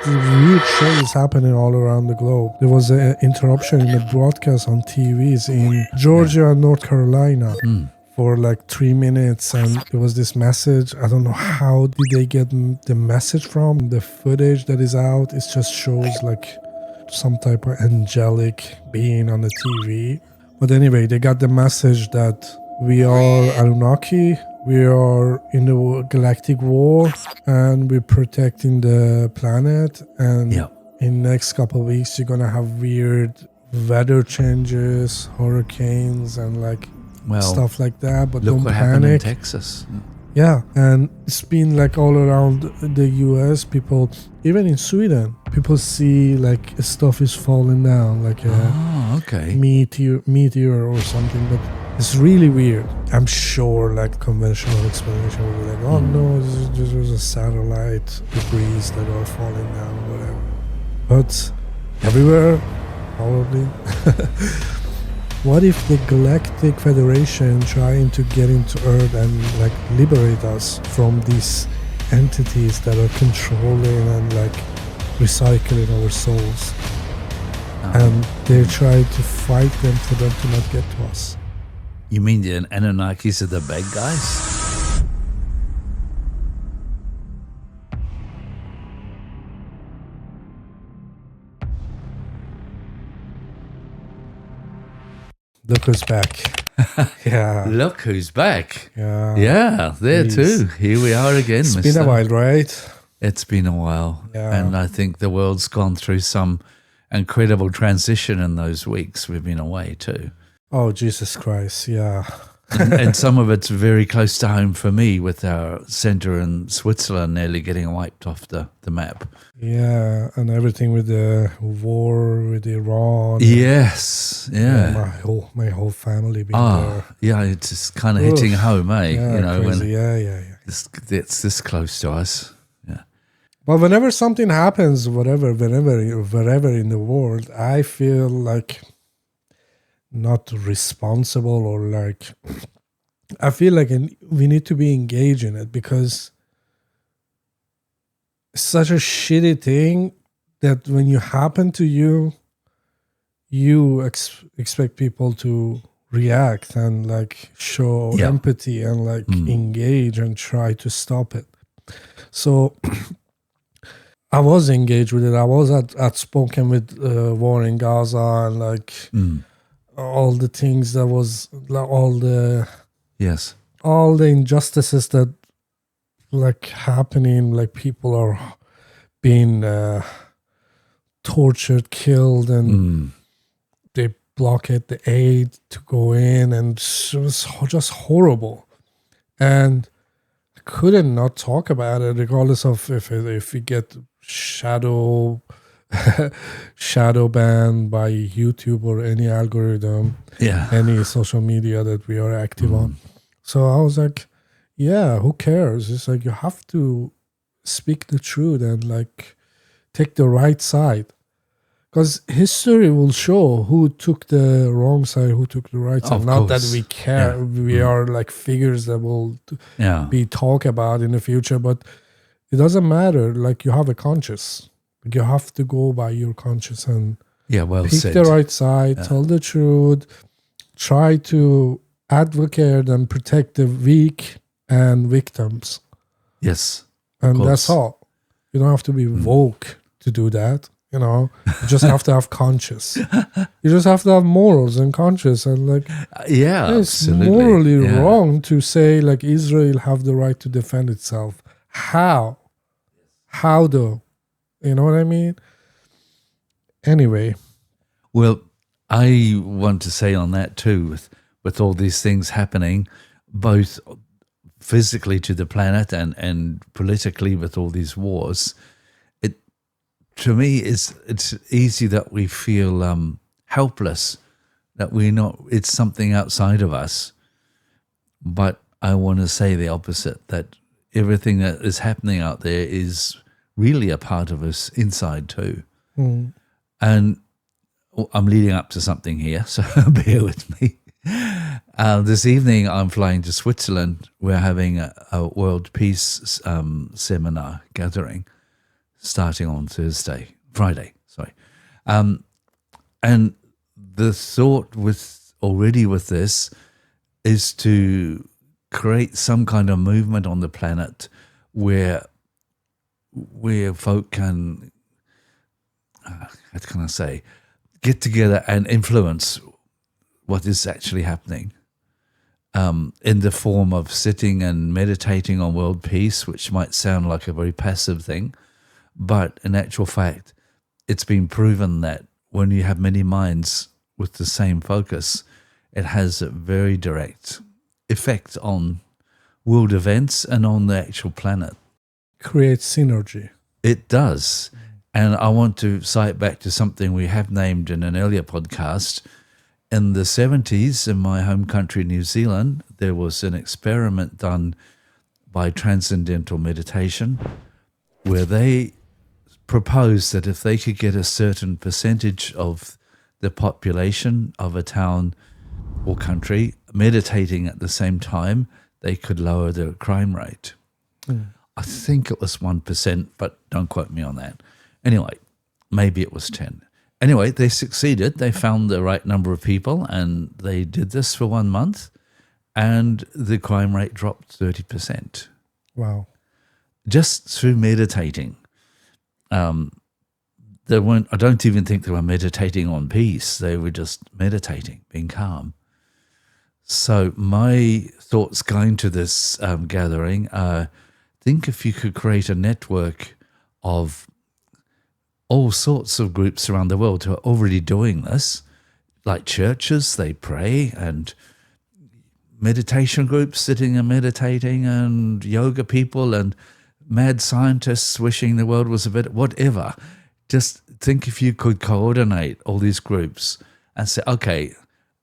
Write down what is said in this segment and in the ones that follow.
weird shit is happening all around the globe. There was an interruption in the broadcast on TVs in Georgia and North Carolina for like 3 minutes, and there was this message. I don't know how did they get the message from. The footage that is out, it just shows like some type of angelic being on the TV. But anyway, they got the message that we are Anunnaki, we are in the galactic war, and we're protecting the planet. And in next couple of weeks, you're gonna have weird weather changes, hurricanes, and like stuff like that. But look don't what panic. happened in Texas. Yeah, and it's been like all around the US, people, even in Sweden, people see like stuff is falling down, like a meteor or something, but it's really weird. I'm sure like conventional explanation will be like, oh no, this was a satellite debris that are falling down, whatever. But everywhere, probably. What if the Galactic Federation trying to get into Earth and like liberate us from these entities that are controlling and like recycling our souls? And they try to fight them for them to not get to us. You mean the Anunnakis are the bad guys? Look who's back. Yeah. Look who's back. Yeah. Yeah, there too. Here we are again, It's been a while, right? It's been a while. Yeah. And I think the world's gone through some incredible transition in those weeks we've been away too. Oh, Jesus Christ, yeah. And some of it's very close to home for me, with our centre in Switzerland nearly getting wiped off the map. Yeah, and everything with the war with Iran. Yes, yeah. My whole family being there. Yeah, it's just kind of hitting home, eh? Yeah, you know, crazy. when it's this close to us. Yeah. But whenever something happens, wherever in the world, I feel like not responsible, or like I feel like we need to be engaged in it, because it's such a shitty thing that when you happen to you expect people to react and like show empathy and like engage and try to stop it. So I was engaged with it. I was outspoken with war in Gaza and like all the things that was like, all the injustices that like happening, like people are being tortured, killed, and they blockade the aid to go in, and it was just horrible. And I couldn't not talk about it, regardless of if we get shadow banned by YouTube or any algorithm, any social media that we are active on. So I was like, yeah, who cares? It's like you have to speak the truth and like take the right side, because history will show who took the wrong side, who took the right side. Not that we care. We are like figures that will be talked about in the future, but it doesn't matter. Like you have a conscience. You have to go by your conscience and pick the right side, tell the truth, try to advocate and protect the weak and victims. Yes. And that's all. You don't have to be woke to do that. You know, you just have to have conscience. You just have to have morals and conscience. And like, it's morally wrong to say like Israel have the right to defend itself. How? How though? You know what I mean? Anyway. Well, I want to say on that too, with all these things happening, both physically to the planet and politically with all these wars, it to me it's easy that we feel helpless, that it's something outside of us. But I want to say the opposite, that everything that is happening out there is really a part of us inside too. And I'm leading up to something here, so bear with me. This evening I'm flying to Switzerland. We're having a world peace seminar gathering. starting on Friday. And the thought with this is to create some kind of movement on the planet where folk can, how can I say, get together and influence what is actually happening, in the form of sitting and meditating on world peace, which might sound like a very passive thing, but in actual fact, it's been proven that when you have many minds with the same focus, it has a very direct effect on world events and on the actual planet. Creates synergy. It does. And I want to cite back to something we have named in an earlier podcast. In the 70s, in my home country, New Zealand, there was an experiment done by Transcendental Meditation where they proposed that if they could get a certain percentage of the population of a town or country meditating at the same time, they could lower their crime rate. I think it was 1%, but don't quote me on that. Anyway, maybe it was 10. Anyway, they succeeded. They found the right number of people, and they did this for 1 month, and the crime rate dropped 30%. Wow. Just through meditating. They weren't, I don't even think they were meditating on peace. They were just meditating, being calm. So my thoughts going to this gathering are, think if you could create a network of all sorts of groups around the world who are already doing this, like churches, they pray, and meditation groups sitting and meditating, and yoga people, and mad scientists wishing the world was a bit, whatever. Just think if you could coordinate all these groups and say, okay,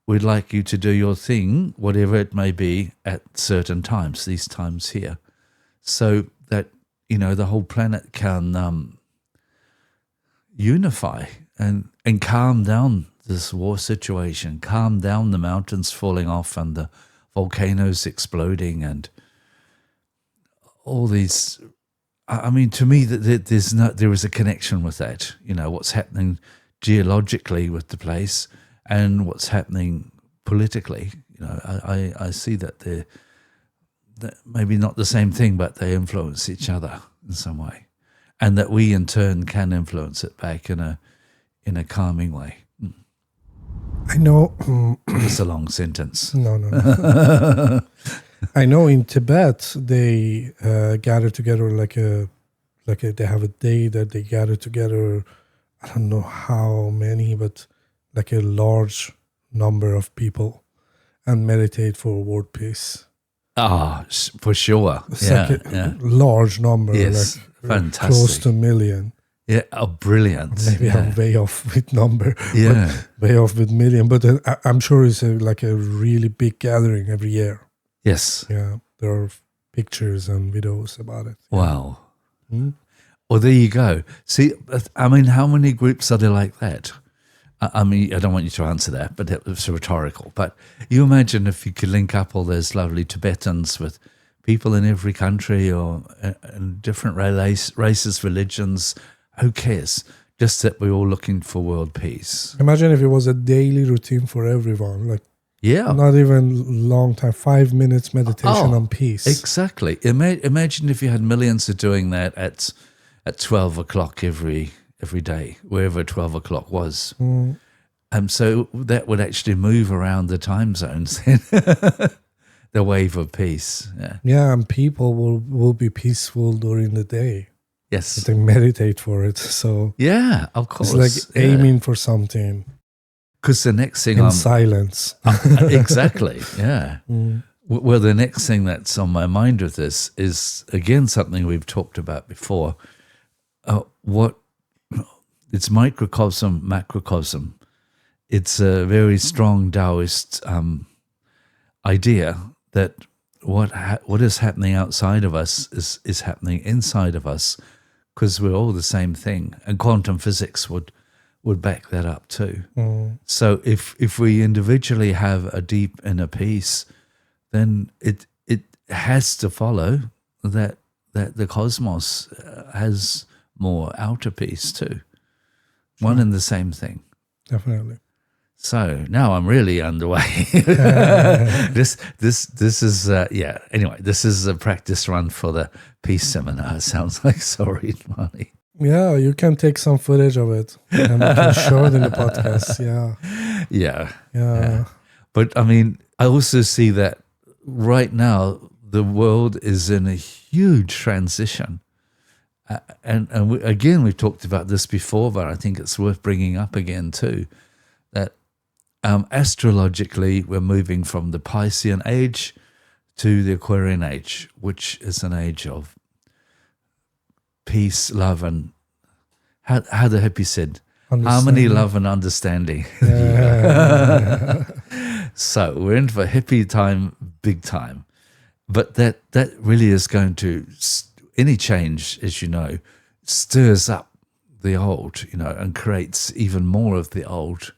we'd like you to do your thing, whatever it may be, at certain times, these times here, so that, you know, the whole planet can unify and calm down this war situation, calm down the mountains falling off and the volcanoes exploding and all these. I mean, to me, there is a connection with that. You know, what's happening geologically with the place and what's happening politically. You know, I see that they're maybe not the same thing, but they influence each other in some way, and that we in turn can influence it back in a calming way. I know. It's a long sentence. No. I know in Tibet they gather together like they have a day that they gather together. I don't know how many, but like a large number of people and meditate for world peace. Ah, for sure. It's like a large number. Yes, like fantastic. Close to 1 million. Yeah, brilliant. Maybe I'm way off with number. Yeah. Way off with million. But I'm sure it's like a really big gathering every year. Yes. Yeah, there are pictures and videos about it. Wow. Well, there you go. See, I mean, how many groups are there like that? I mean, I don't want you to answer that, but it's rhetorical. But you imagine if you could link up all those lovely Tibetans with people in every country or in different races, religions, who cares? Just that we're all looking for world peace. Imagine if it was a daily routine for everyone, like yeah, not even long time, 5 minutes meditation on peace. Exactly. Imagine if you had millions of doing that at 12 o'clock every day, wherever 12 o'clock was. So that would actually move around the time zones, the wave of peace. Yeah, and people will be peaceful during the day. Yes. They meditate for it. So yeah, of course. It's like aiming for something. Because the next thing in silence. Exactly, yeah. Well, the next thing that's on my mind with this is, again, something we've talked about before. It's microcosm, macrocosm. It's a very strong Taoist idea that what is happening outside of us is happening inside of us, because we're all the same thing. And quantum physics would back that up too. So if we individually have a deep inner peace, then it has to follow that the cosmos has more outer peace too. One and the same thing. Definitely. So now I'm really underway. This is Anyway, this is a practice run for the peace seminar. It sounds like sorry, money. Yeah, you can take some footage of it and we can show it in the podcast. Yeah. But I mean, I also see that right now the world is in a huge transition. Again, we've talked about this before, but I think it's worth bringing up again too, that astrologically we're moving from the Piscean age to the Aquarian age, which is an age of peace, love, and how the hippie said, harmony, love, and understanding. So we're in for hippie time, big time. But that really is going to, any change, as you know, stirs up the old, and creates even more of the old.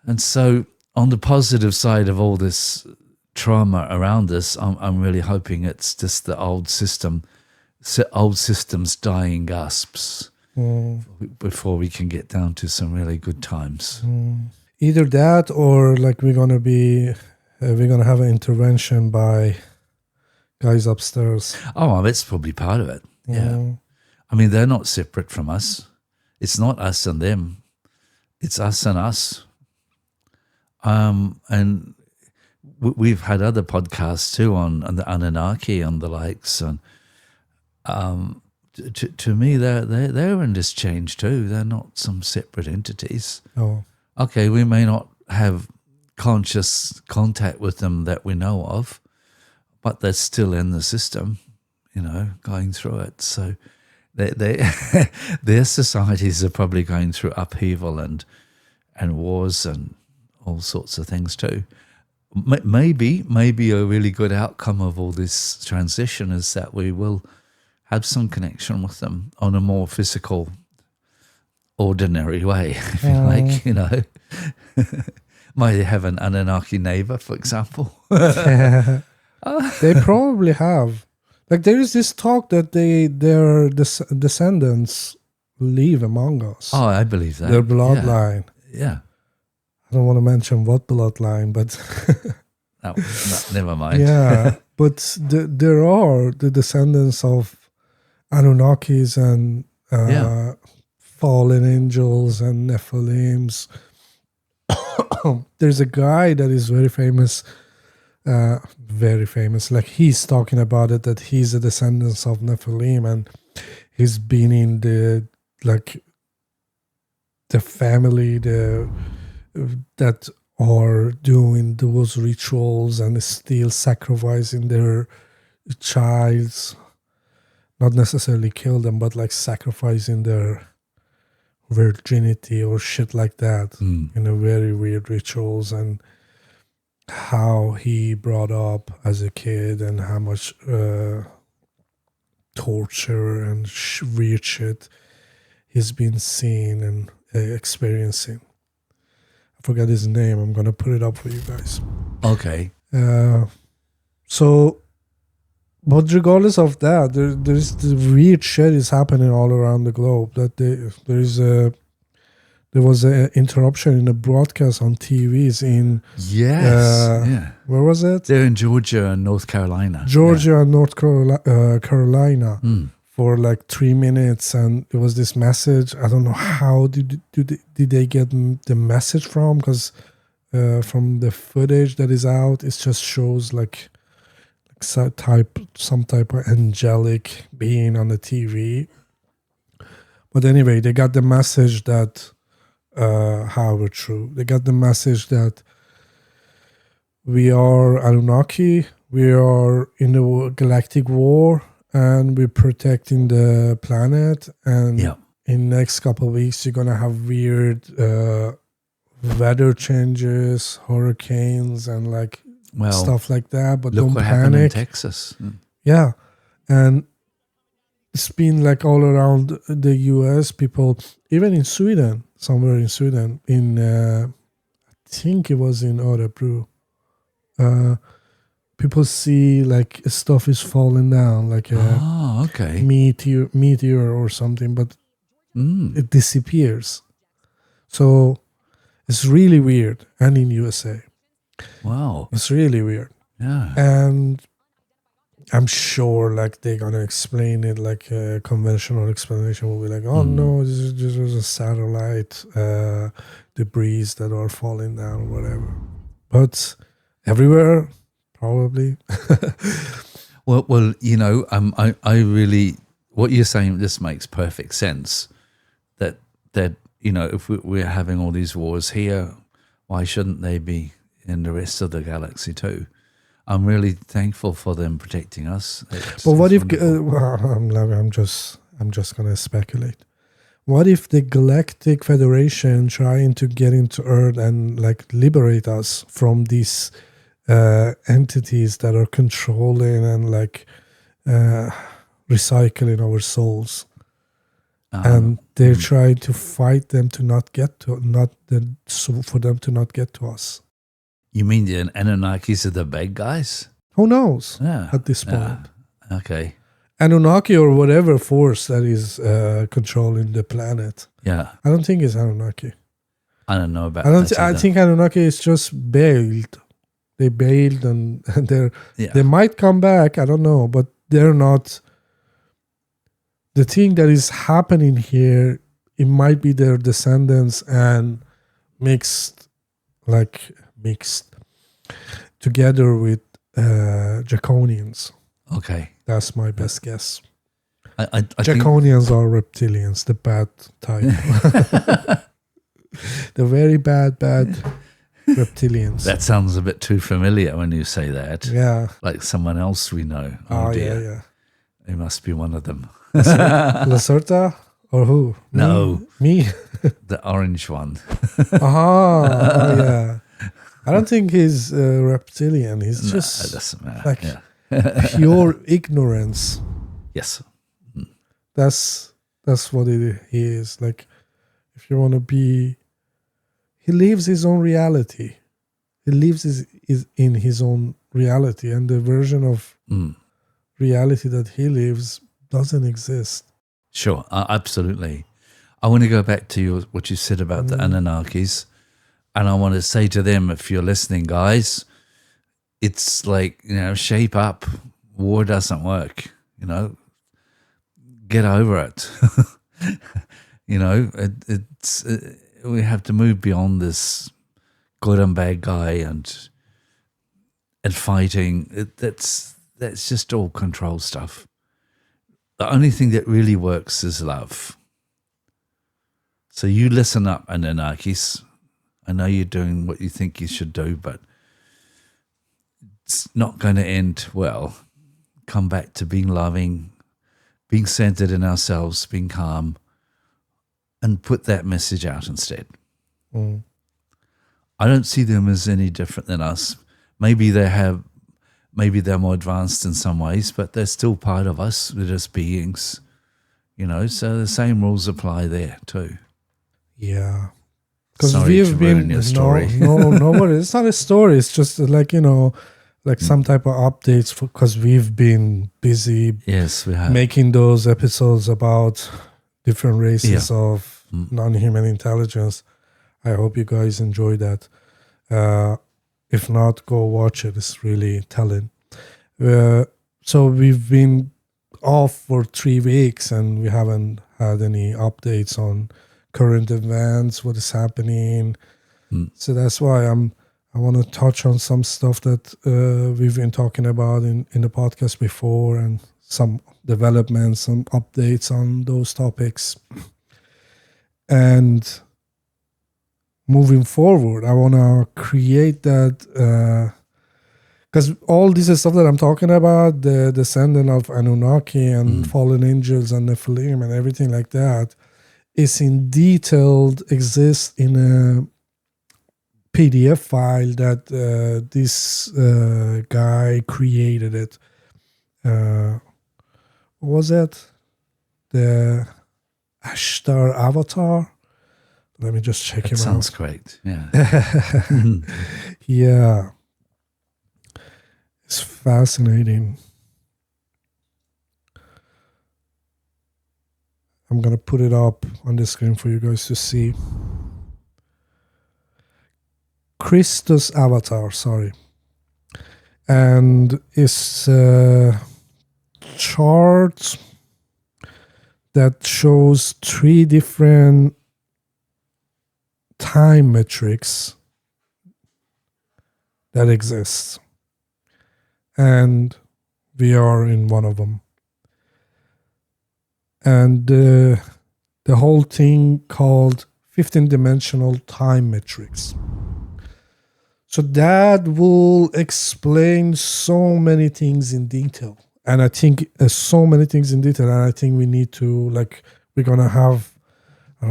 And so on the positive side of all this trauma around us, I'm really hoping it's just the old system's dying gasps before we can get down to some really good times. Either that or like we're gonna have an intervention by guys upstairs. Oh, that's probably part of it. Yeah. I mean, they're not separate from us. It's not us and them. It's us and us. And we've had other podcasts too on the Anunnaki and the likes, and to me they're in this change too. They're not some separate entities. Oh, okay, we may not have conscious contact with them that we know of, but they're still in the system, going through it. So their societies are probably going through upheaval and wars and all sorts of things too. Maybe a really good outcome of all this transition is that we will have some connection with them on a more physical, ordinary way, if you like, Might have an Anunnaki neighbor, for example. They probably have. Like there is this talk that their descendants live among us. Oh, I believe that. Their bloodline. Yeah. I don't want to mention what bloodline, but no, never mind. Yeah, but there are the descendants of Anunnakis and fallen angels and Nephilims. There's a guy that is very famous. Like he's talking about it, that he's a descendant of Nephilim, and he's been in the family that are doing those rituals and still sacrificing their childs, not necessarily kill them, but like sacrificing their virginity or shit like that in a very weird rituals, and how he brought up as a kid and how much torture and weird shit he's been seeing and experiencing. I forgot his name. I'm going to put it up for you guys. Okay. But regardless of that, there's the weird shit is happening all around the globe. That there was an interruption in a broadcast on TVs in where was it? They're in Georgia and North Carolina. And North Carolina for like 3 minutes, and it was this message. I don't know how did they get the message from, because from the footage that is out, it just shows like some type of angelic being on the TV. But anyway, they got the message that, however true, they got the message that we are Anunnaki, we are in the galactic war, and we're protecting the planet. And in the next couple of weeks, you're gonna have weird weather changes, hurricanes, and like stuff like that. But don't panic. In Texas. Yeah, and it's been like all around the US. People, even in Sweden, somewhere in Sweden, in I think it was in Örebro, people see like stuff is falling down, like meteor or something, but it disappears. So it's really weird. And in USA. Wow. It's really weird. Yeah. And I'm sure like they're going to explain it like a conventional explanation will be like, oh no, this is just a satellite debris that are falling down or whatever. But everywhere, probably. Well, you know, I really, what you're saying, this makes perfect sense. That you know, if we're having all these wars here, why shouldn't they be in the rest of the galaxy too? I'm really thankful for them protecting us. But what if I'm just gonna speculate? What if the Galactic Federation trying to get into Earth and like liberate us from these entities that are controlling and like recycling our souls, and they're trying to fight them to not get to for them to not get to us? You mean the Anunnakis are the bad guys? Who knows? Yeah. At this point. Okay. Anunnaki or whatever force that is controlling the planet. Yeah. I don't think it's Anunnaki. I don't know about that. I think Anunnaki is just bailed. They bailed and they might come back. I don't know, but they're not. The thing that is happening here, it might be their descendants and mixed together with Draconians. Okay. That's my best guess. I Draconians are reptilians, the bad type. The very bad reptilians. That sounds a bit too familiar when you say that. Yeah. Like someone else we know. Oh dear. Yeah. It must be one of them. Lacerta or who? No. Me? The orange one. Yeah. I don't think he's a reptilian. He's just it doesn't matter. Like pure ignorance. Yes. That's what he is. Like, if you want to be, he lives his own reality. He lives is in his own reality, and the version of reality that he lives doesn't exist. Sure, absolutely. I want to go back to what you said about the Anunnakis, and I want to say to them, if you're listening, guys, it's like, you know, shape up. War doesn't work. You know, get over it. You know, it's we have to move beyond this good and bad guy and fighting. That's just all control stuff. The only thing that really works is love. So you listen up, Anunnakis. I know you're doing what you think you should do, but it's not going to end well. Come back to being loving, being centered in ourselves, being calm, and put that message out instead. I don't see them as any different than us. Maybe they're more advanced in some ways, but they're still part of us. We're just beings, you know, so the same rules apply there too. Yeah. Because we've been your story. No, it's not a story. It's just like, you know, like some type of updates because we've been busy. Yes, we have. Making those episodes about different races of non-human intelligence. I hope you guys enjoy that. If not, go watch it. It's really telling. So we've been off for 3 weeks and we haven't had any updates on current events, what is happening. So that's why I want to touch on some stuff that we've been talking about in the podcast before, and some developments, some updates on those topics. And moving forward, I want to create that, because all this stuff that I'm talking about, the descendant of Anunnaki and fallen angels and Nephilim and everything like that, is in detailed, exists in a PDF file that this guy created it. What was it? The Ashtar Avatar? Let me just check him out. Sounds great. Yeah. Yeah. It's fascinating. I'm going to put it up on the screen for you guys to see. Christos avatar, sorry. And it's a chart that shows 3 different time metrics that exist. And we are in one of them. And the whole thing called 15-dimensional time metrics. So that will explain so many things in detail. And I think so many things in detail. And I think we need to, we're going to have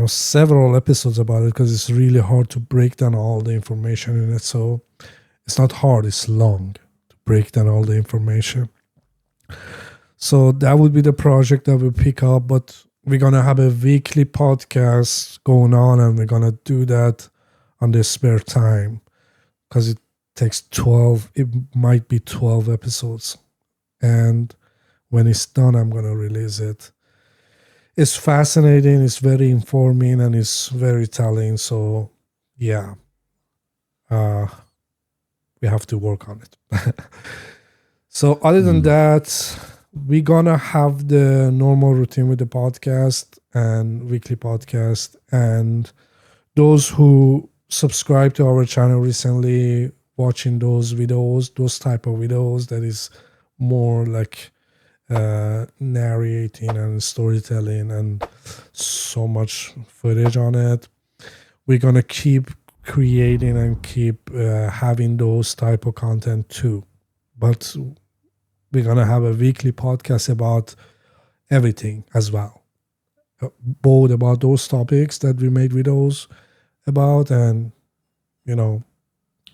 several episodes about it, because it's really hard to break down all the information in it. So it's not hard, it's long to break down all the information. So that would be the project that we pick up. But we're going to have a weekly podcast going on, and we're going to do that on the spare time. Because it takes 12, it might be 12 episodes. And when it's done, I'm going to release it. It's fascinating, it's very informing, and it's very telling. So, yeah, we have to work on it. So, other than that, we're going to have the normal routine with the podcast and weekly podcast. And those who subscribe to our channel recently, watching those videos, those type of videos that is more like narrating and storytelling and so much footage on it. We're gonna keep creating and keep having those type of content too. But we're gonna have a weekly podcast about everything as well, both about those topics that we made videos about and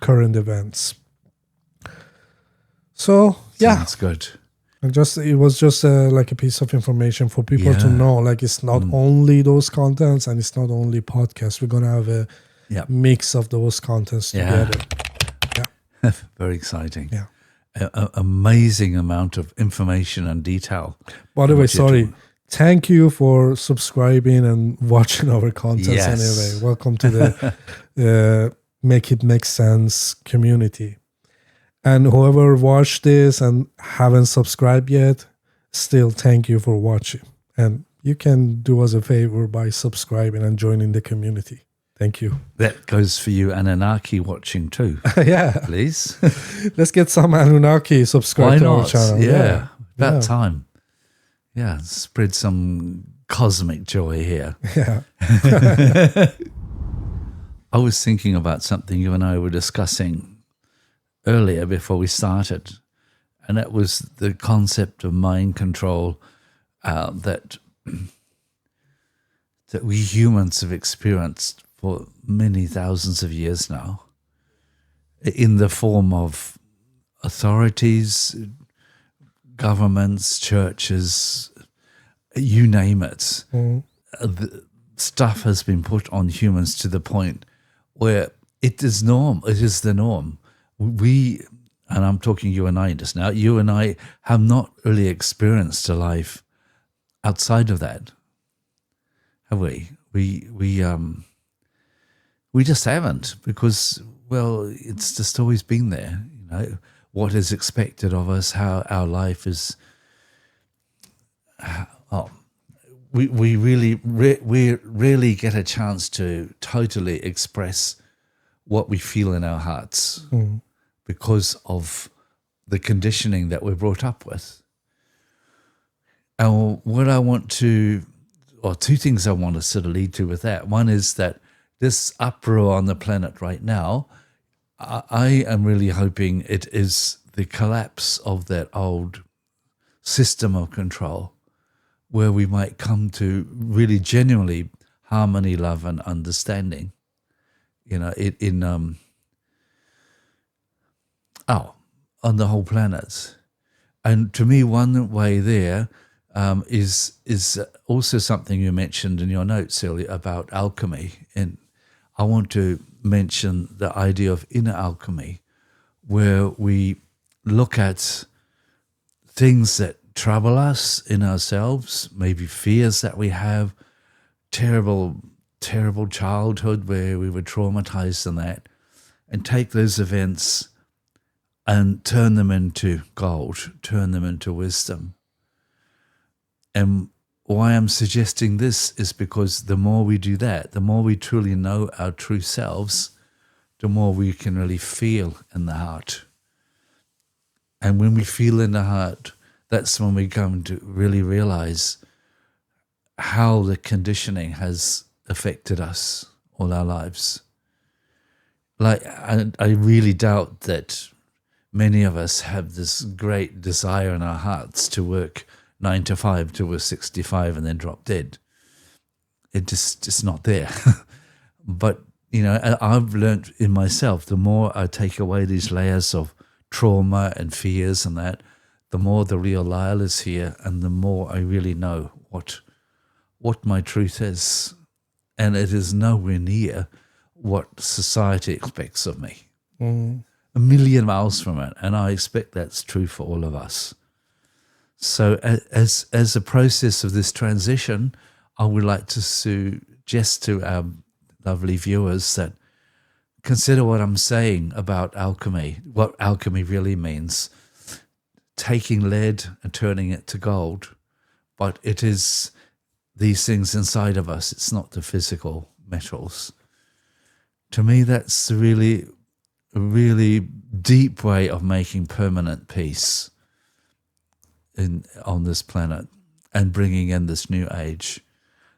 current events. So yeah, that's good. And it was just like a piece of information for people to know. Like, it's not only those contents, and it's not only podcasts. We're gonna have a mix of those contents together. Yeah, very exciting. Yeah, amazing amount of information and detail. By the way, sorry. Thank you for subscribing and watching our contents anyway. Welcome to the Make It Make Sense community. And whoever watched this and haven't subscribed yet, still thank you for watching. And you can do us a favor by subscribing and joining the community. Thank you. That goes for you Anunnaki watching too. Yeah. Please. Let's get some Anunnaki subscribe to our channel. Yeah. About time. Yeah, spread some cosmic joy here. Yeah. I was thinking about something you and I were discussing earlier before we started, and that was the concept of mind control that we humans have experienced for many thousands of years now, in the form of authorities, governments, churches, you name it. The stuff has been put on humans to the point where it is norm. It is the norm. We, and I'm talking you and I just now, you and I have not really experienced a life outside of that, have we? We just haven't, because, well, it's just always been there, what is expected of us, how our life is. We rarely get a chance to totally express what we feel in our hearts because of the conditioning that we're brought up with. And what I want to, or two things I want to sort of lead to with that. One is that this uproar on the planet right now, I am really hoping it is the collapse of that old system of control, where we might come to really genuinely harmony, love, and understanding. On the whole planet. And to me, one way there is also something you mentioned in your notes earlier about alchemy. And I want to mention the idea of inner alchemy, where we look at things that trouble us in ourselves, maybe fears that we have, terrible childhood where we were traumatized and that, and take those events and turn them into gold, turn them into wisdom. And why I'm suggesting this is because the more we do that, the more we truly know our true selves, the more we can really feel in the heart. And when we feel in the heart, that's when we come to really realize how the conditioning has affected us all our lives. Like, I really doubt that many of us have this great desire in our hearts to work 9 to 5 till we're 65 and then drop dead. It just not there. But, you know, I've learned in myself, the more I take away these layers of trauma and fears and that, the more the real Lyle is here, and the more I really know what my truth is. And it is nowhere near what society expects of me. A million miles from it. And I expect that's true for all of us. So as a process of this transition, I would like to suggest to our lovely viewers that consider what I'm saying about alchemy, what alchemy really means. Taking lead and turning it to gold. But it is these things inside of us. It's not the physical metals. To me, that's a really deep way of making permanent peace on this planet and bringing in this new age,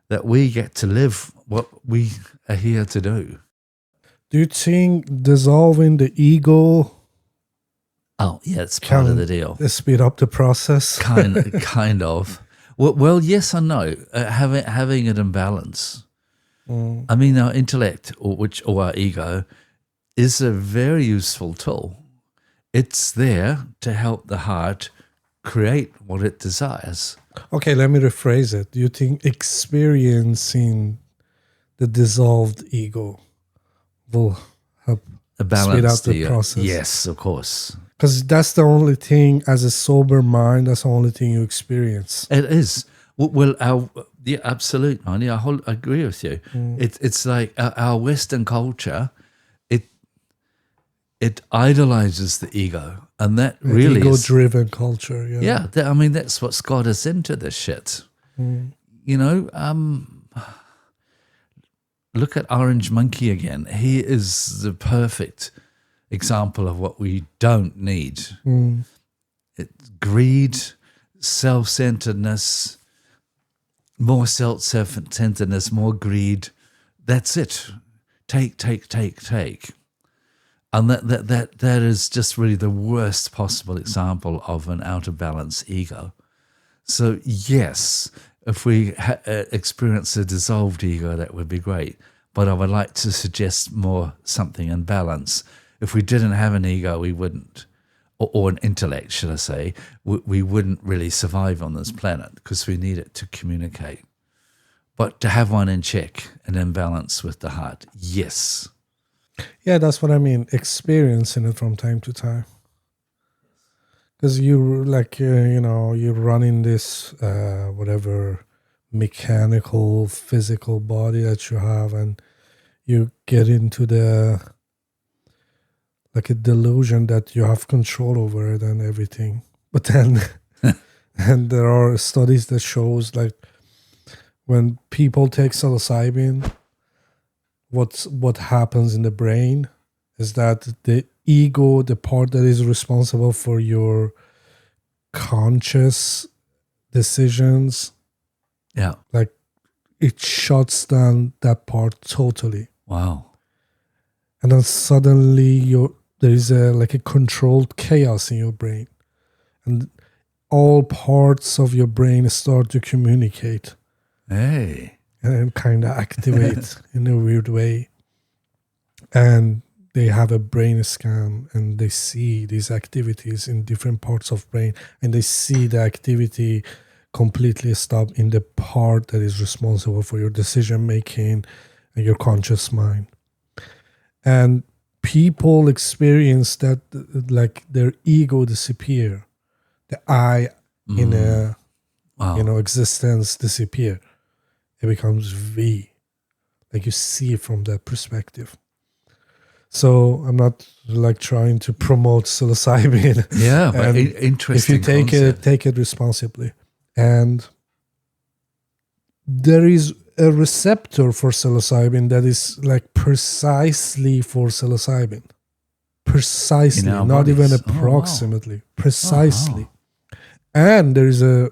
that we get to live what we are here to do. Do you think dissolving the ego? Oh, yeah, it's part of the deal. Speed up the process? Kind of. Well, yes and no. Having it in balance. I mean, our intellect or our ego is a very useful tool. It's there to help the heart create what it desires. Okay, let me rephrase it. Do you think experiencing the dissolved ego will help speed up the process? Yes, of course. Because that's the only thing, as a sober mind, that's the only thing you experience. It is. Well, yeah, absolutely, Manny. I agree with you. It's like our Western culture, it idolizes the ego. And that really ego-driven culture, yeah. Yeah, I mean, that's what's got us into this shit. You know, look at Orange Monkey again. He is the perfect example of what we don't need. It's greed, self-centeredness, more self-centeredness, more greed. That's it. Take. And that is just really the worst possible example of an out of balance ego. So yes, if we experience a dissolved ego, that would be great. But I would like to suggest more something in balance. If we didn't have an ego, we wouldn't, or an intellect, should I say, we wouldn't really survive on this planet because we need it to communicate. But to have one in check and in balance with the heart, yes. Yeah, that's what I mean. Experiencing it from time to time. Because you you're running this, whatever mechanical, physical body that you have, and you get into a delusion that you have control over it and everything. But then, and there are studies that shows like when people take psilocybin, what happens in the brain is that the ego, the part that is responsible for your conscious decisions, like it shuts down that part totally. Wow. And then suddenly there is a controlled chaos in your brain, and all parts of your brain start to communicate. Hey. And kind of activate in a weird way. And they have a brain scan and they see these activities in different parts of brain, and they see the activity completely stop in the part that is responsible for your decision making and your conscious mind. And people experience that like their ego disappear. The I in a existence disappear. It becomes V. Like you see it from that perspective. So I'm not like trying to promote psilocybin. Yeah, but interesting. If you take it responsibly. And there is a receptor for psilocybin that is like precisely for psilocybin. Precisely, not even approximately. Precisely. And there is a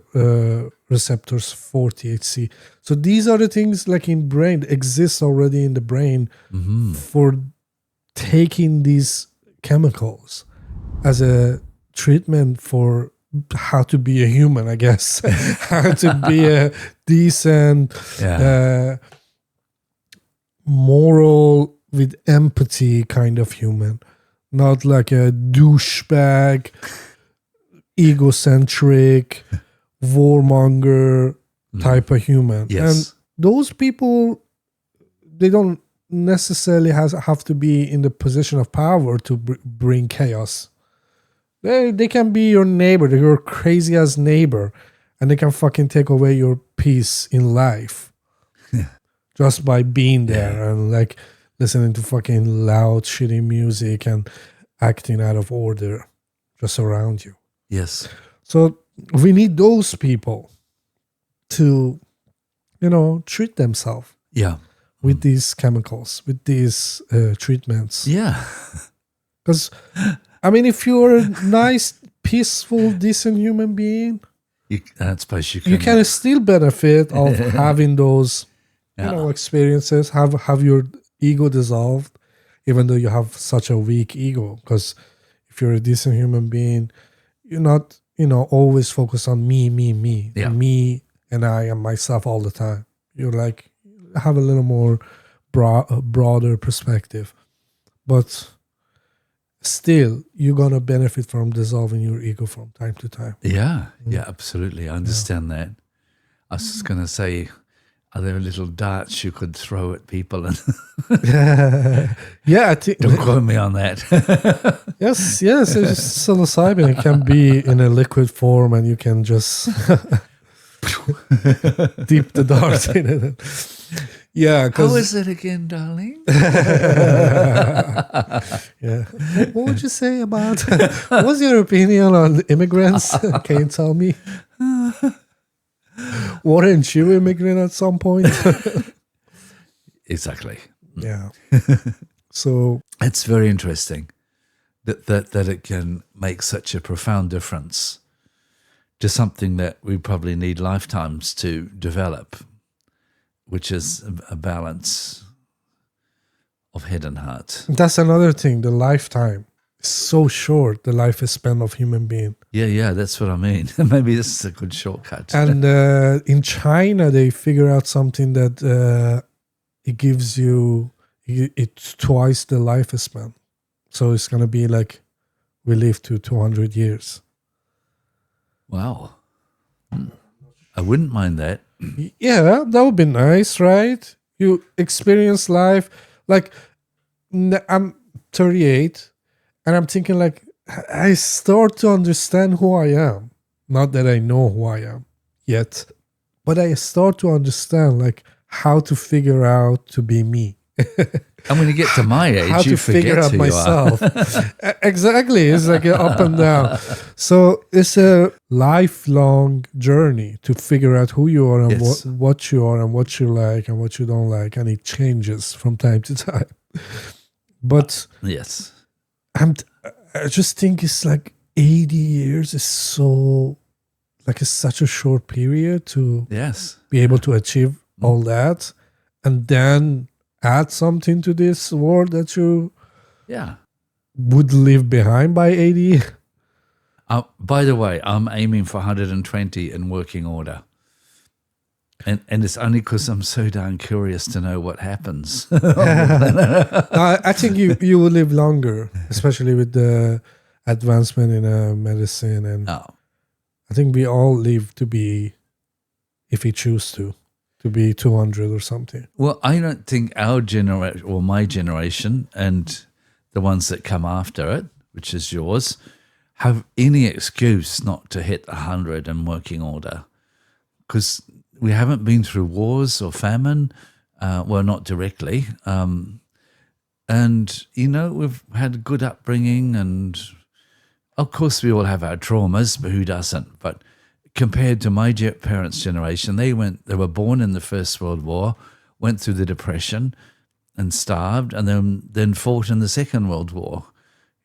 receptors for THC. So these are the things like in brain, exist already in the brain for taking these chemicals as a treatment for how to be a human, I guess. How to be a decent, moral, with empathy kind of human. Not like a douchebag, egocentric, warmonger type of human. Yes. And those people, they don't necessarily have to be in the position of power to bring chaos. They can be your neighbor, your crazy ass neighbor, and they can fucking take away your peace in life just by being there and like listening to fucking loud, shitty music and acting out of order just around you. Yes. So we need those people to, treat themselves. Yeah. With these chemicals, with these treatments. Yeah. Because, I mean, if you're a nice, peaceful, decent human being, I suppose you can still benefit of having those, experiences, have your ego dissolved, even though you have such a weak ego. Because if you're a decent human being, you're not, always focused on me, me and I and myself all the time. You're like, have a little more broader perspective. But still, you're going to benefit from dissolving your ego from time to time. Yeah, absolutely. I understand that. I was just going to say, are there little darts you could throw at people? And I think. Don't quote me on that. Yes, it's psilocybin. It can be in a liquid form and you can just dip the dart in it. Yeah. How is it again, darling? Yeah. What would you say about, what's your opinion on immigrants? Can you tell me? Weren't you immigrant at some point? Exactly. Yeah. So it's very interesting that it can make such a profound difference to something that we probably need lifetimes to develop, which is a balance of head and heart. That's another thing, the lifetime. It's so short, the lifespan of human being. Yeah, that's what I mean. Maybe this is a good shortcut. And in China, they figure out something that it gives you, it's twice the lifespan. So it's going to be like we live to 200 years. Wow. I wouldn't mind that. Yeah, that would be nice, right? You experience life. Like, I'm 38, and I'm thinking, like, I start to understand who I am. Not that I know who I am yet, but I start to understand, like, how to figure out to be me. And when you get to my age, how to figure out myself. Exactly. It's like an up and down. So it's a lifelong journey to figure out who you are and what you are and what you like and what you don't like. And it changes from time to time. But yes, I just think it's like 80 years is so, like it's such a short period to be able to achieve all that. And then add something to this world that you would leave behind by 80. By the way, I'm aiming for 120 in working order. And it's only because I'm so darn curious to know what happens. I think you will live longer, especially with the advancement in medicine. And I think we all live to be, if we choose to be 200 or something. Well, I don't think our generation, or my generation, and the ones that come after it, which is yours, have any excuse not to hit 100 in working order, because we haven't been through wars or famine, well, not directly, and, we've had a good upbringing, and of course we all have our traumas, but who doesn't? But compared to my parents' generation, they were born in the First World War, went through the Depression and starved, and then fought in the Second World War,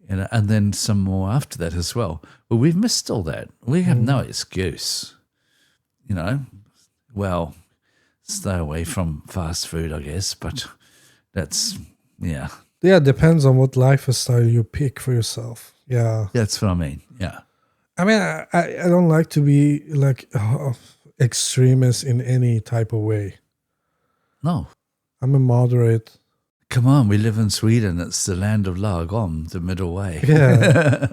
and then some more after that as well. But we've missed all that. We have no excuse, Well, stay away from fast food, I guess, but that's, yeah. Yeah, it depends on what lifestyle you pick for yourself. Yeah. That's what I mean, yeah. I mean, I don't like to be like extremist in any type of way. No. I'm a moderate. Come on, we live in Sweden. It's the land of lagom, the middle way. Yeah.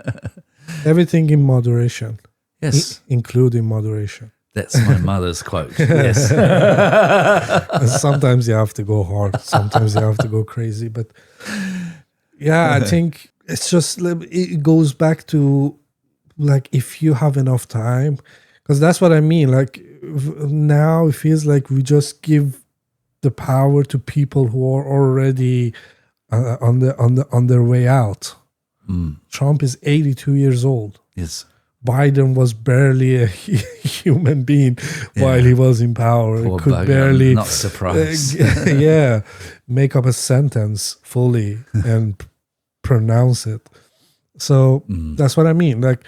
Everything in moderation. Yes. Including moderation. That's my mother's quote. Yes. Sometimes you have to go hard. Sometimes you have to go crazy. But yeah, I think it's just, it goes back to like if you have enough time. Because that's what I mean. Like now it feels like we just give the power to people who are already on their way out. Trump is 82 years old. Yes. Biden was barely a human being while he was in power. Poor He could bugger. barely, I'm not surprised. make up a sentence fully and pronounce it. So that's what I mean. Like,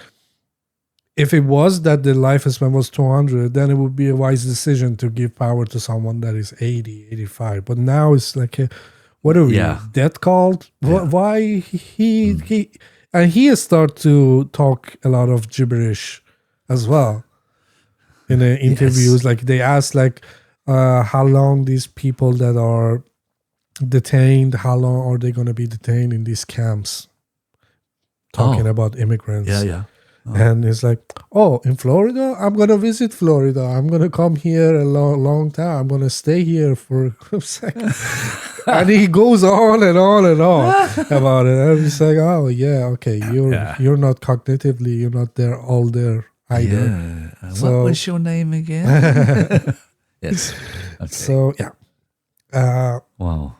if it was that the lifespan was 200, then it would be a wise decision to give power to someone that is 80, 85. But now it's like, what are we, death cult? Yeah. Why he and he has started to talk a lot of gibberish as well in the interviews. Yes. Like they ask like how long these people that are detained, how long are they going to be detained in these camps? Talking about immigrants. Yeah. Oh. And it's like, in Florida? I'm going to visit Florida. I'm going to come here a long time. I'm going to stay here for a second. And he goes on and on and on about it. And it's like, oh, yeah, okay. You're not cognitively, you're not all there either. Yeah. So, what was your name again? Yes. Okay. So, yeah. Wow.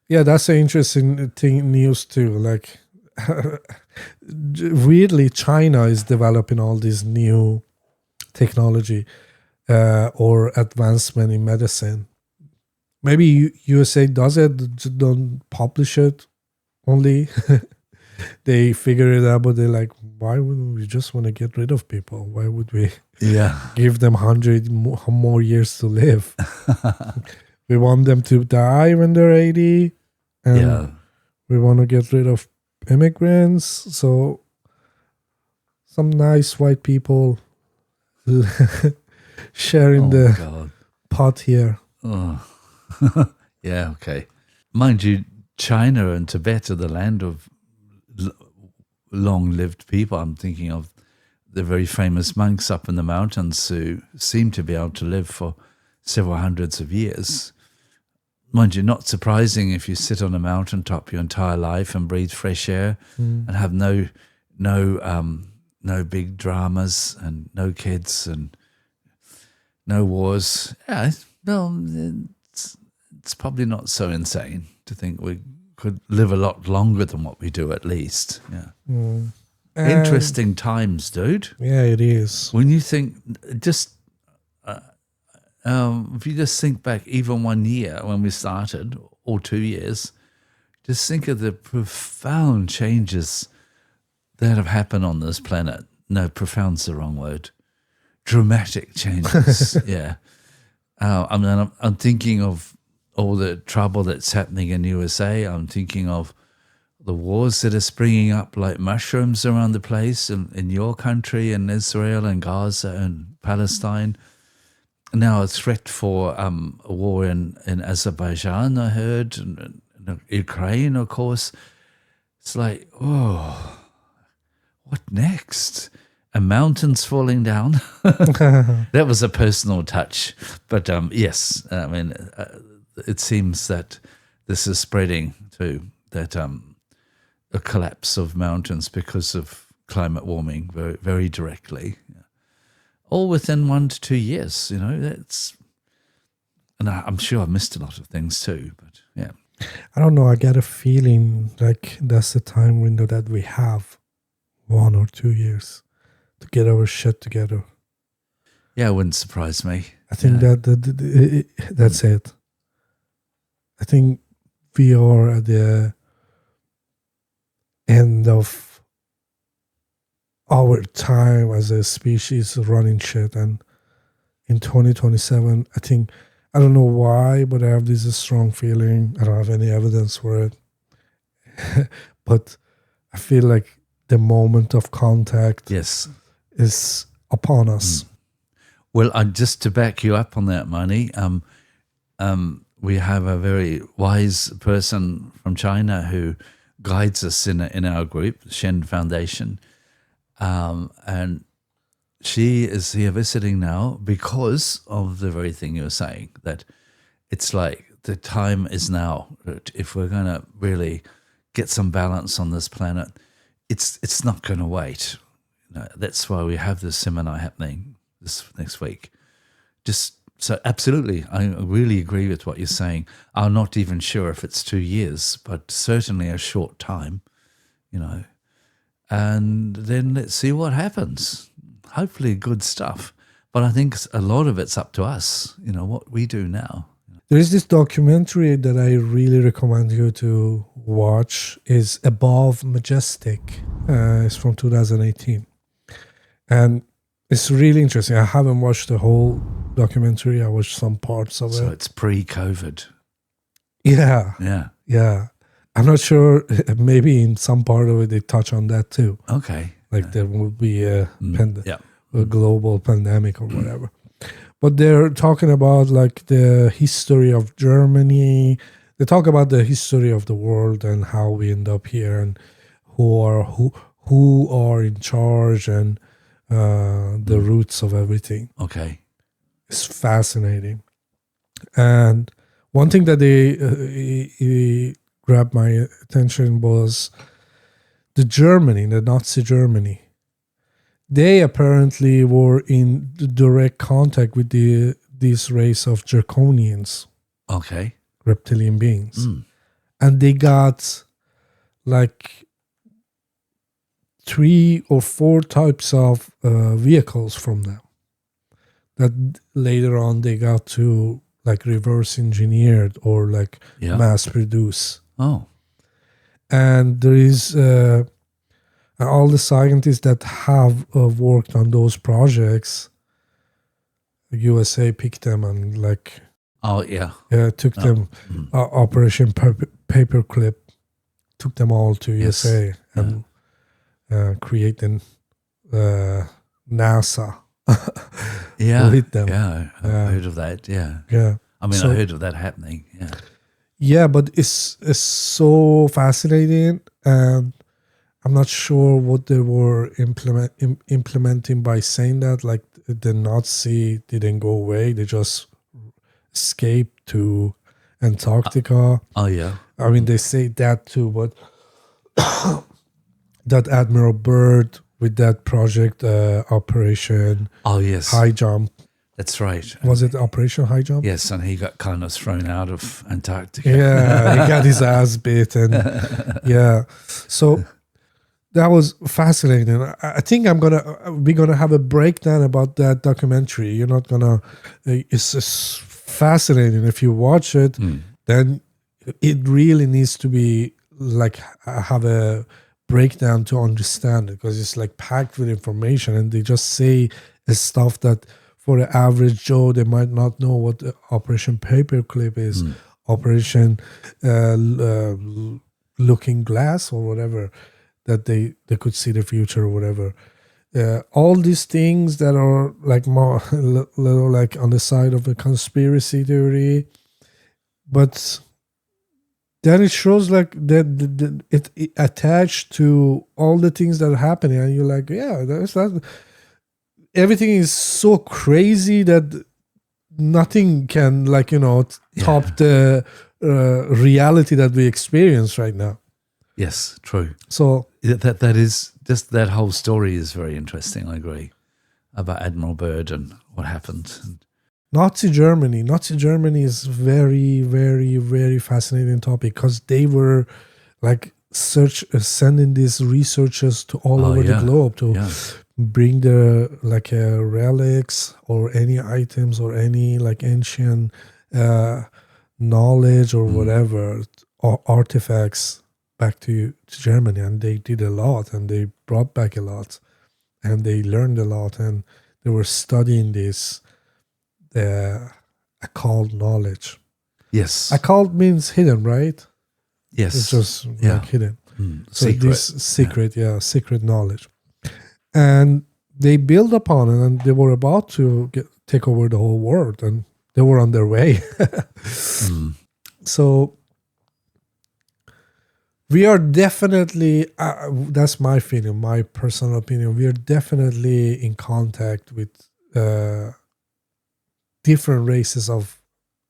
Yeah, that's an interesting news too. Like, weirdly, China is developing all this new technology or advancement in medicine. Maybe USA does it, just don't publish it only. They figure it out, but they're like, why wouldn't we just want to get rid of people? Why would we give them 100 more years to live? We want them to die when they're 80. And we want to get rid of immigrants. So some nice white people sharing the pot here. Oh. Yeah, okay. Mind you, China and Tibet are the land of long-lived people. I'm thinking of the very famous monks up in the mountains who seem to be able to live for several hundreds of years. Mind you, not surprising if you sit on a mountaintop your entire life and breathe fresh air and have no big dramas and no kids and no wars. Yeah, well, it's probably not so insane to think we could live a lot longer than what we do, at least. Yeah. Interesting times, dude. Yeah, it is. When you think, just if you just think back even 1 year when we started, or 2 years, just think of the profound changes that have happened on this planet. No, profound's the wrong word. Dramatic changes. Yeah. I'm thinking of all the trouble that's happening in USA. I'm thinking of the wars that are springing up like mushrooms around the place in your country, in Israel and Gaza and Palestine. Now a threat for a war in Azerbaijan, I heard, and Ukraine, of course. It's like, what next? And mountains falling down. That was a personal touch. But yes, I mean, it seems that this is spreading too, that a collapse of mountains because of climate warming very, very directly. All within 1 to 2 years, and I'm sure I missed a lot of things too, but yeah. I don't know. I get a feeling like that's the time window that we have, 1 or 2 years, to get our shit together. Yeah, it wouldn't surprise me. I think that's it. I think we are at the end of our time as a species running shit, and in 2027, I don't know why, but I have this strong feeling. I don't have any evidence for it, but I feel like the moment of contact is upon us. Well, just to back you up on that, Mani, we have a very wise person from China who guides us in our group, Shen Foundation, and she is here visiting now because of the very thing you were saying, that it's like the time is now. If we're going to really get some balance on this planet, it's not going to wait. That's why we have this seminar happening this next week. So absolutely, I really agree with what you're saying. I'm not even sure if it's 2 years, but certainly a short time, and then let's see what happens. Hopefully good stuff. But I think a lot of it's up to us, what we do now. There is this documentary that I really recommend you to watch. Is Above Majestic. It's from 2018. And it's really interesting. I haven't watched the whole documentary. I watched some parts of it. So it's pre-COVID. Yeah. Yeah. I'm not sure. Maybe in some part of it, they touch on that too. Okay. Like there will be a global pandemic or whatever. But they're talking about like the history of Germany. They talk about the history of the world and how we end up here and who are in charge and the roots of everything. Okay. It's fascinating. And one thing that they grabbed my attention was the Nazi Germany. They apparently were in direct contact with this race of Draconians. Okay. Reptilian beings. And they got like 3 or 4 types of vehicles from them that later on they got to like reverse engineered or like mass produce. Oh. And there is all the scientists that have worked on those projects, the USA picked them and like took them Operation Paperclip, took them all to USA and creating NASA with them. Yeah, I've heard of that. Yeah. I mean, I heard of that happening. Yeah. Yeah, but it's so fascinating, and I'm not sure what they were implementing by saying that. Like the Nazi didn't go away; they just escaped to Antarctica. I mean, they say that too, but that Admiral Byrd with that project Operation Highjump. That's right. Was it Operation Highjump? Yes, and he got kind of thrown out of Antarctica. Yeah, he got his ass beat, and so that was fascinating. I think we're gonna have a breakdown about that documentary. You're not gonna. It's fascinating. If you watch it, then it really needs to be like have a breakdown to understand it, because it's like packed with information, and they just say stuff that for the average Joe they might not know what the Operation Paperclip is, Operation Looking Glass or whatever, that they could see the future or whatever. All these things that are like more little like on the side of a conspiracy theory, but then it shows like that it attached to all the things that are happening, and you're like, yeah, that's that. Everything is so crazy that nothing can top the reality that we experience right now. Yes, true. So that is just that whole story is very interesting. I agree about Admiral Byrd and what happened. Nazi Germany is very, very, very fascinating topic, because they were like sending these researchers to all over the globe to bring the like relics or any items or any like ancient knowledge or whatever, or artifacts back to Germany. And they did a lot, and they brought back a lot, and they learned a lot, and they were studying this occult knowledge. Yes. Occult means hidden, right? Yes. It's just like hidden. So Secret. this secret knowledge. And they built upon it, and they were about to take over the whole world, and they were on their way. So we are definitely, that's my feeling, my personal opinion, we are definitely in contact with different races of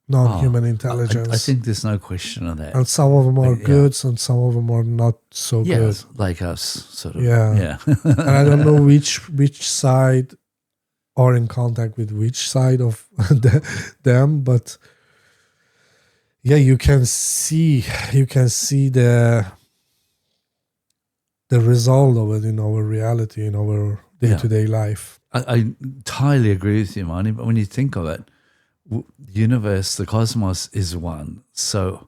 non-human intelligence. I think there's no question of that. And some of them are good, and some of them are not so good. Like us, sort of. Yeah. And I don't know which side are in contact with which side of them, but you can see the result of it in our reality, in our day-to-day life. I entirely agree with you, Marnie, but when you think of it, the universe, the cosmos is one. So,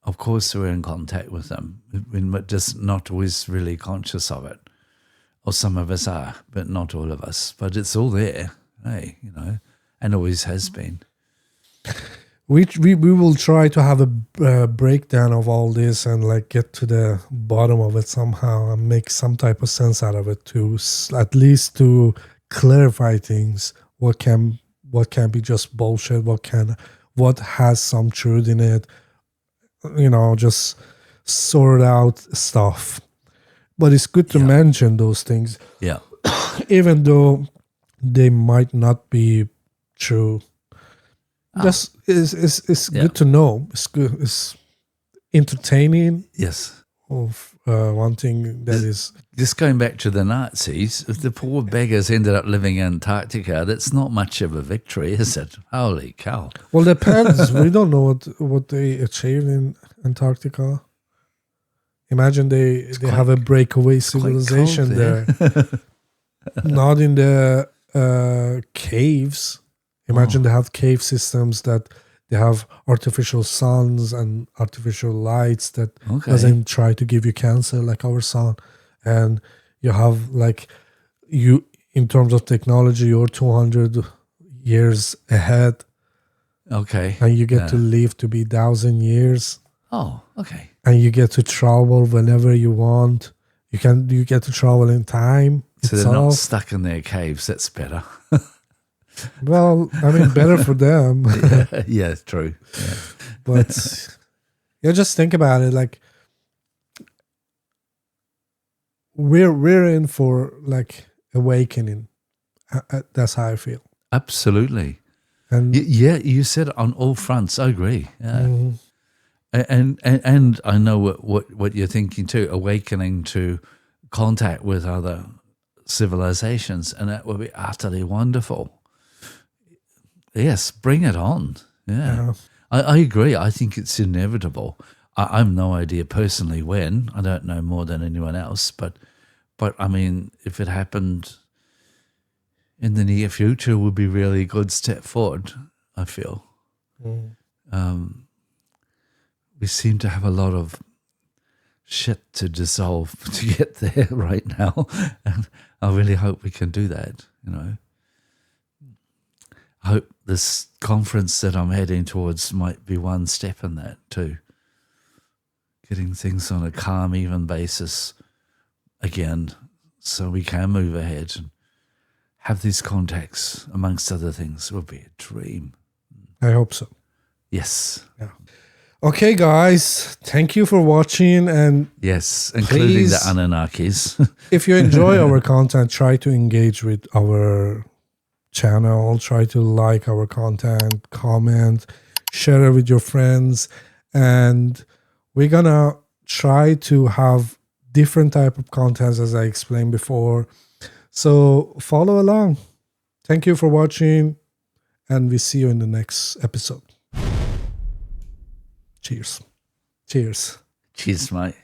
of course, we're in contact with them. We're just not always really conscious of it. Or some of us are, but not all of us. But it's all there, hey, and always has been. We will try to have a breakdown of all this and like get to the bottom of it somehow and make some type of sense out of it, to at least to clarify things. What can be just bullshit? What has some truth in it? Just sort out stuff. But it's good to mention those things. Yeah. Even though they might not be true. Just it's good to know. It's good. It's entertaining. Yes. Of one thing that is just going back to the Nazis. If the poor beggars ended up living in Antarctica, that's not much of a victory, is it? Holy cow! Well, depends. We don't know what they achieved in Antarctica. Imagine they have a breakaway civilization there, not in the caves. Imagine they have cave systems that they have artificial suns and artificial lights that doesn't try to give you cancer like our sun. And you have in terms of technology, you're 200 years ahead. Okay. And you get to live to be 1,000 years. Oh, okay. And you get to travel whenever you want. You get to travel in time. So they're not stuck in their caves. That's better. Well, I mean, better for them. Yeah, true. Yeah. But just think about it. Like, we're in for like awakening. That's how I feel. Absolutely. And you said it on all fronts. I agree. Yeah. And I know what you're thinking too. Awakening to contact with other civilizations, and that would be utterly wonderful. Yes, bring it on. Yeah. I agree. I think it's inevitable. I've no idea personally when. I don't know more than anyone else. But I mean, if it happened in the near future, it would be a really good step forward, I feel. We seem to have a lot of shit to dissolve to get there right now. And I really hope we can do that, I hope this conference that I'm heading towards might be one step in that too. Getting things on a calm, even basis again, so we can move ahead and have these contacts, amongst other things, would be a dream. I hope so. Yes. Yeah. Okay, guys, thank you for watching. And yes, including the Anunnakis. If you enjoy our content, try to engage with our channel, try to like our content, comment, share it with your friends, and we're gonna try to have different type of contents, as I explained before. So follow along. Thank you for watching, and we see you in the next episode. Cheers. Cheers. Cheers, mate.